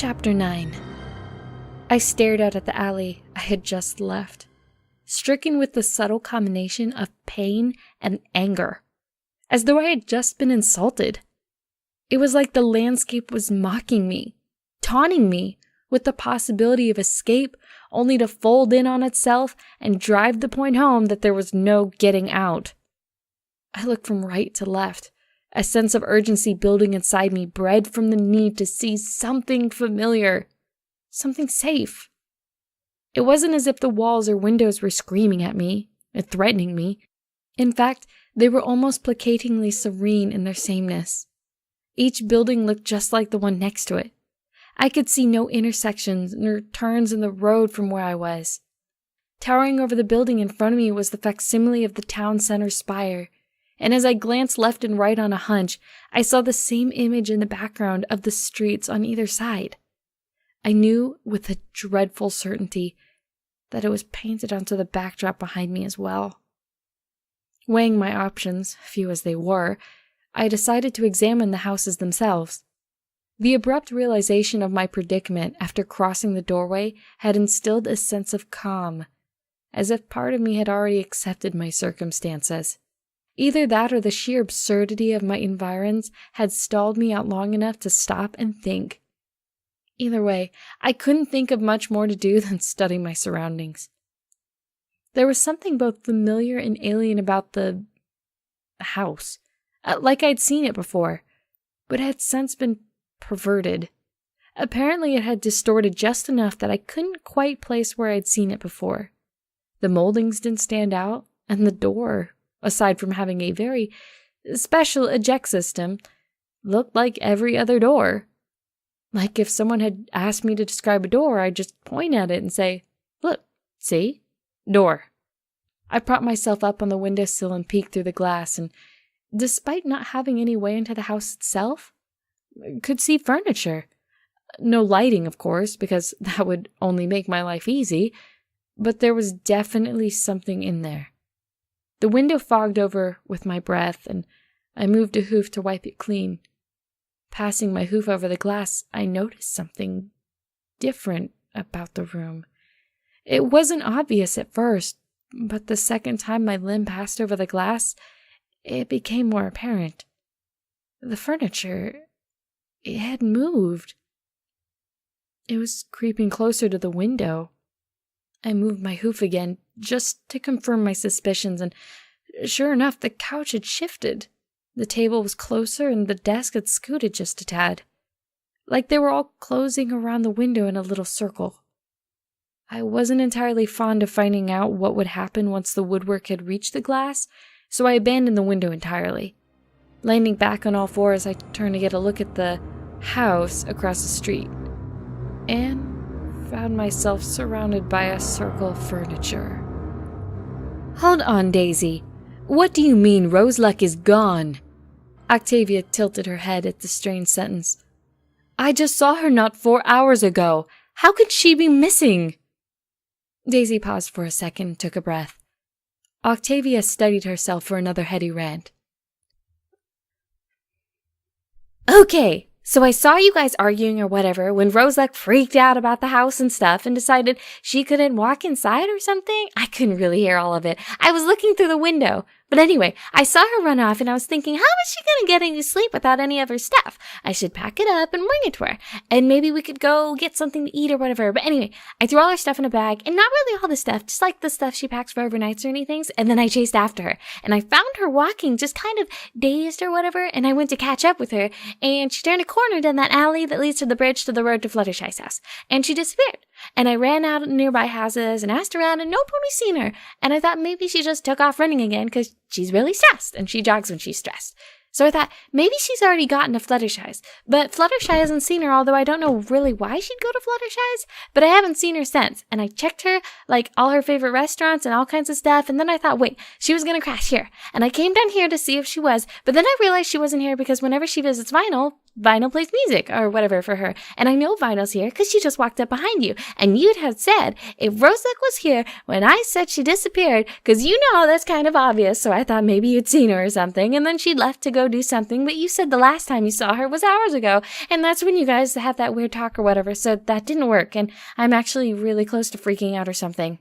Chapter 9. I stared out at the alley I had just left, stricken with the subtle combination of pain and anger, as though I had just been insulted. It was like the landscape was mocking me, taunting me with the possibility of escape, only to fold in on itself and drive the point home that there was no getting out. I looked from right to left, a sense of urgency building inside me, bred from the need to see something familiar, something safe. It wasn't as if the walls or windows were screaming at me and threatening me. In fact, they were almost placatingly serene in their sameness. Each building looked just like the one next to it. I could see no intersections nor turns in the road from where I was. Towering over the building in front of me was the facsimile of the town center spire, and as I glanced left and right on a hunch, I saw the same image in the background of the streets on either side. I knew with a dreadful certainty that it was painted onto the backdrop behind me as well. Weighing my options, few as they were, I decided to examine the houses themselves. The abrupt realization of my predicament after crossing the doorway had instilled a sense of calm, as if part of me had already accepted my circumstances. Either that or the sheer absurdity of my environs had stalled me out long enough to stop and think. Either way, I couldn't think of much more to do than study my surroundings. There was something both familiar and alien about the house, like I'd seen it before, but it had since been perverted. Apparently it had distorted just enough that I couldn't quite place where I'd seen it before. The moldings didn't stand out, and the door, aside from having a very special eject system, looked like every other door. Like if someone had asked me to describe a door, I'd just point at it and say, "Look, see? Door." I propped myself up on the windowsill and peeked through the glass, and despite not having any way into the house itself, could see furniture. No lighting, of course, because that would only make my life easy, but there was definitely something in there. The window fogged over with my breath, and I moved a hoof to wipe it clean. Passing my hoof over the glass, I noticed something different about the room. It wasn't obvious at first, but the second time my limb passed over the glass, it became more apparent. The furniture, it had moved. It was creeping closer to the window. I moved my hoof again, just to confirm my suspicions, and sure enough, the couch had shifted. The table was closer, and the desk had scooted just a tad, like they were all closing around the window in a little circle. I wasn't entirely fond of finding out what would happen once the woodwork had reached the glass, so I abandoned the window entirely. Landing back on all fours, I turned to get a look at the house across the street, and found myself surrounded by a circle of furniture. "Hold on, Daisy. What do you mean Roseluck is gone?" Octavia tilted her head at the strange sentence. "I just saw her not 4 hours ago. How could she be missing?" Daisy paused for a second and took a breath. Octavia steadied herself for another heady rant. "Okay, so I saw you guys arguing or whatever when Roseluck freaked out about the house and stuff and decided she couldn't walk inside or something. I couldn't really hear all of it. I was looking through the window. But anyway, I saw her run off and I was thinking, how is she going to get any sleep without any of her stuff? I should pack it up and bring it to her. And maybe we could go get something to eat or whatever. But anyway, I threw all her stuff in a bag, and not really all the stuff, just like the stuff she packs for overnights or anything. And then I chased after her. And I found her walking, just kind of dazed or whatever. And I went to catch up with her. And she turned a corner down that alley that leads to the bridge to the road to Fluttershy's house. And she disappeared. And I ran out of nearby houses and asked around, and nobody's seen her. And I thought maybe she just took off running again because she's really stressed, and she jogs when she's stressed. So I thought maybe she's already gotten to Fluttershy's. But Fluttershy hasn't seen her, although I don't know really why she'd go to Fluttershy's. But I haven't seen her since. And I checked her, like all her favorite restaurants and all kinds of stuff. And then I thought, wait, she was going to crash here. And I came down here to see if she was. But then I realized she wasn't here because whenever she visits Vinyl, Vinyl plays music or whatever for her. And I know Vinyl's here because she just walked up behind you. And you'd have said if Roseluck was here when I said she disappeared, because you know that's kind of obvious, so I thought maybe you'd seen her or something, and then she left to go do something, but you said the last time you saw her was hours ago, and that's when you guys had that weird talk or whatever, so that didn't work, and I'm actually really close to freaking out or something.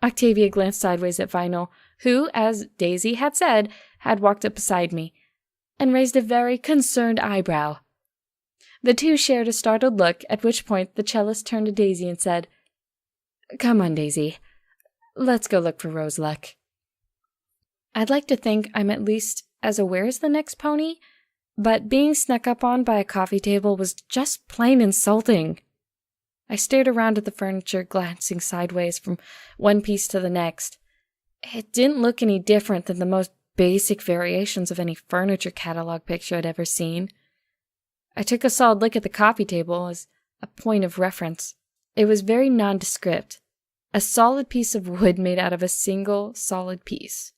Octavia glanced sideways at Vinyl, who, as Daisy had said, had walked up beside me, and raised a very concerned eyebrow. The two shared a startled look, at which point the cellist turned to Daisy and said, "Come on, Daisy. Let's go look for Roseluck." I'd like to think I'm at least as aware as the next pony, but being snuck up on by a coffee table was just plain insulting. I stared around at the furniture, glancing sideways from one piece to the next. It didn't look any different than the most basic variations of any furniture catalog picture I'd ever seen. I took a solid look at the coffee table as a point of reference. It was very nondescript, a solid piece of wood made out of a single solid piece.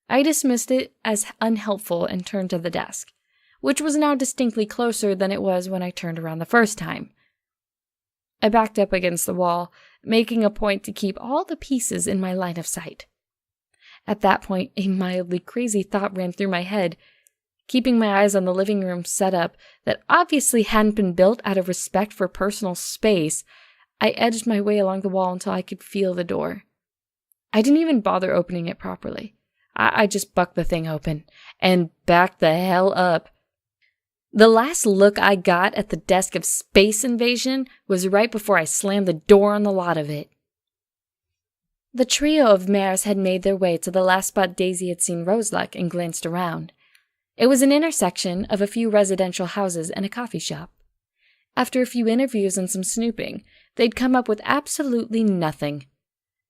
I dismissed it as unhelpful and turned to the desk, which was now distinctly closer than it was when I turned around the first time. I backed up against the wall, making a point to keep all the pieces in my line of sight. At that point, a mildly crazy thought ran through my head. Keeping my eyes on the living room setup that obviously hadn't been built out of respect for personal space, I edged my way along the wall until I could feel the door. I didn't even bother opening it properly. I just bucked the thing open and backed the hell up. The last look I got at the desk of Space Invasion was right before I slammed the door on the lot of it. The trio of mares had made their way to the last spot Daisy had seen Roseluck and glanced around. It was an intersection of a few residential houses and a coffee shop. After a few interviews and some snooping, they'd come up with absolutely nothing.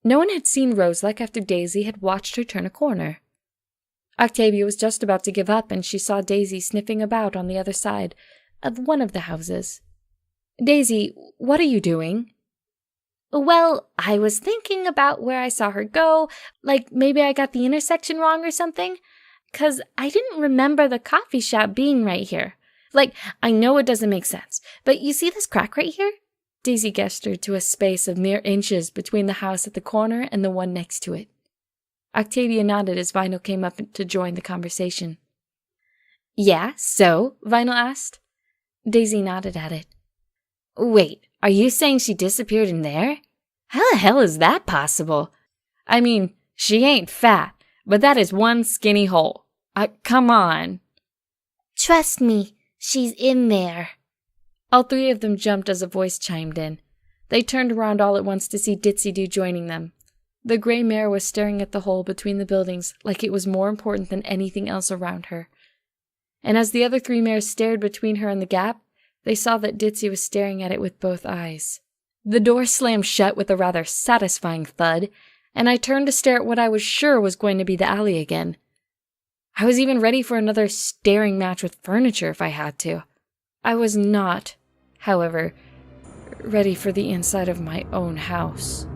No one had seen Roseluck after Daisy had watched her turn a corner. Octavia was just about to give up, and she saw Daisy sniffing about on the other side of one of the houses. "Daisy, what are you doing?" "Well, I was thinking about where I saw her go, like maybe I got the intersection wrong or something, 'cause I didn't remember the coffee shop being right here. Like, I know it doesn't make sense, but you see this crack right here?" Daisy gestured to a space of mere inches between the house at the corner and the one next to it. Octavia nodded as Vinyl came up to join the conversation. "Yeah, so?" Vinyl asked. Daisy nodded at it. "Wait, are you saying she disappeared in there? How the hell is that possible? I mean, she ain't fat, but that is one skinny hole. Come on." "Trust me, she's in there." All three of them jumped as a voice chimed in. They turned around all at once to see Ditzy-Doo joining them. The gray mare was staring at the hole between the buildings like it was more important than anything else around her. And as the other three mares stared between her and the gap, they saw that Ditzy was staring at it with both eyes. The door slammed shut with a rather satisfying thud, and I turned to stare at what I was sure was going to be the alley again. I was even ready for another staring match with furniture if I had to. I was not, however, ready for the inside of my own house.